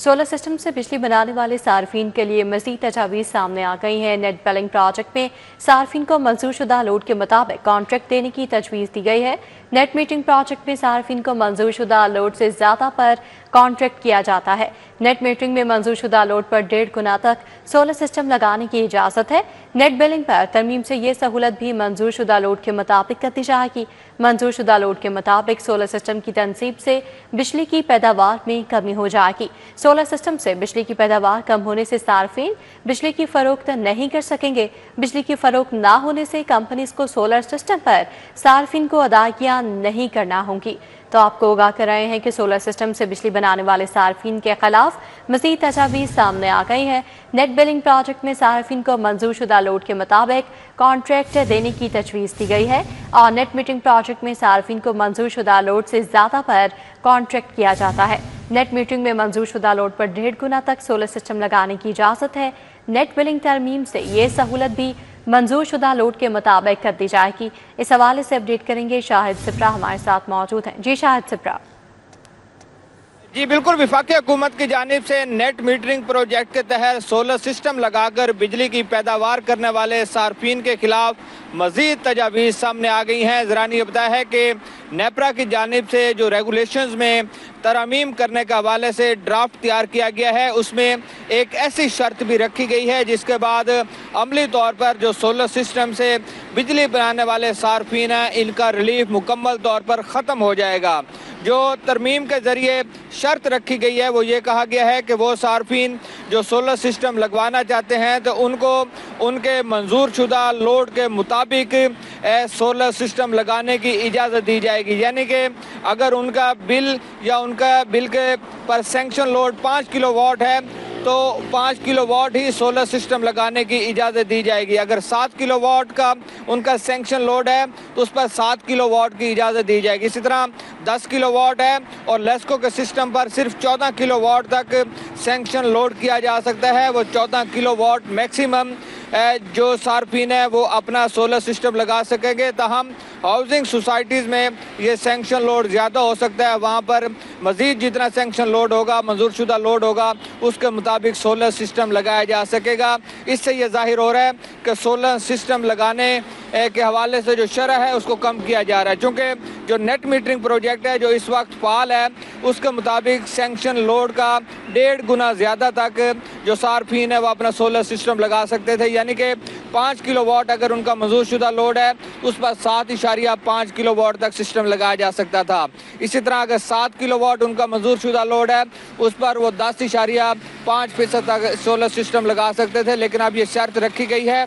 Solar system से बिजली बनाने वाले सार्फिन के लिए मजीद तजावीज़ सामने आ गई हैं। नेट बिलिंग प्रोजेक्ट में सार्फिन को मंजूर शुदा लोड के मुताबिक कॉन्ट्रैक्ट देने की तजवीज़ दी गई है। नेट मीटरिंग प्रोजेक्ट में सार्फिन को मंजूर शुदा लोड से ज़्यादा पर कॉन्ट्रैक्ट किया जाता है। नेट मीटरिंग में मंजूर शुदा लोड पर 1.5 गुना तक सोलर सिस्टम लगाने की इजाज़त है। नेट बिलिंग पर तरमीम से ये सहूलत भी मंजूर शुदा लोड के मुताबिक करती जाएगी। मंजूर शुदा लोड के मुताबिक सोलर सिस्टम की तनसीब से बिजली की पैदावार में कमी हो जाएगी। सोलर सिस्टम से बिजली की पैदावार कम होने से सार्फिन बिजली की फरोख्त नहीं कर सकेंगे। बिजली की फरोख्त ना होने से कंपनीज को सोलर सिस्टम पर सार्फिन को अदायगियां नहीं करना होंगी। तो आपको आगाह कर रहे हैं कि सोलर सिस्टम से बिजली बनाने वाले सार्फिन के खिलाफ मजीद तजावीज़ सामने आ गई हैं। नेट बिलिंग प्रोजेक्ट में सार्फिन को मंजूर शुदा लोड के मुताबिक कॉन्ट्रैक्ट देने की तजवीज़ दी गई है और नेट मीटरिंग प्रोजेक्ट में सार्फिन को मंजूर शुदा लोड से ज़्यादा पर कॉन्ट्रैक्ट किया जाता है। नेट मीटरिंग में मंजूर शुदा लोड पर 1.5 गुना तक सोलर सिस्टम लगाने की इजाज़त है। नेट बिलिंग तरमीम से ये सहूलत भी मंजूर शुदा लोड के मुताबिक कर दी जाएगी। इस हवाले से अपडेट करेंगे शाहिद सिप्रा हमारे साथ मौजूद हैं। जी शाहिद सिप्रा। जी बिल्कुल, वफाकी हुकूमत की जानिब से नेट मीटरिंग प्रोजेक्ट के तहत सोलर सिस्टम लगाकर बिजली की पैदावार करने वाले सार्फिन के खिलाफ मजीद तजावीज़ सामने आ गई हैं। ज़रानी ये बताया है कि नेपरा की जानिब से जो रेगुलेशंस में तरमीम करने के हवाले से ड्राफ्ट तैयार किया गया है, उसमें एक ऐसी शर्त भी रखी गई है जिसके बाद अमली तौर पर जो सोलर सिस्टम से बिजली बनाने वाले सार्फिन हैं, इनका रिलीफ मुकम्मल तौर पर ख़त्म हो जाएगा। जो तरमीम के ज़रिए शर्त रखी गई है वो ये कहा गया है कि वो सार्फिन जो सोलर सिस्टम लगवाना चाहते हैं तो उनको उनके मंजूर शुदा लोड के मुताबिक सोलर सिस्टम लगाने की इजाज़त दी जाएगी। यानी कि अगर उनका बिल या उनका बिल के पर सैंक्शन लोड 5 किलोवाट है तो 5 किलोवाट ही सोलर सिस्टम लगाने की इजाज़त दी जाएगी। अगर 7 किलोवाट का उनका सैंक्शन लोड है तो उस पर 7 किलोवाट की इजाज़त दी जाएगी। इसी तरह 10 किलोवाट है और लेस्को के सिस्टम पर सिर्फ 14 किलोवाट तक सैंक्शन लोड किया जा सकता है। वो 14 किलोवाट मैक्सिमम जो सार्फिन है वो अपना सोलर सिस्टम लगा सकेंगे। ताहम हाउसिंग सोसाइटीज़ में ये सैंक्शन लोड ज़्यादा हो सकता है, वहाँ पर मज़ीद जितना सैंक्शन लोड होगा, मंजूर शुदा लोड होगा, उसके मुताबिक सोलर सिस्टम लगाया जा सकेगा। इससे ये ज़ाहिर हो रहा है कि सोलर सिस्टम लगाने के हवाले से जो शरह है उसको कम किया जा रहा है। चूँकि जो नेट मीटरिंग प्रोजेक्ट है जो इस वक्त फ़ाल है उसके मुताबिक सैंक्शन लोड का 1.5 गुना ज़्यादा तक जो सार्फिन है वो अपना सोलर सिस्टम लगा सकते थे। यानी कि 5 किलोवाट अगर उनका मंजूर शुदा लोड है उस पर 7.5 किलोवाट तक सिस्टम लगाया जा सकता था। इसी तरह अगर 7 किलोवाट उनका मंजूर शुदा लोड है उस पर वो 10.5% तक सोलर सिस्टम लगा सकते थे। लेकिन अब ये शर्त रखी गई है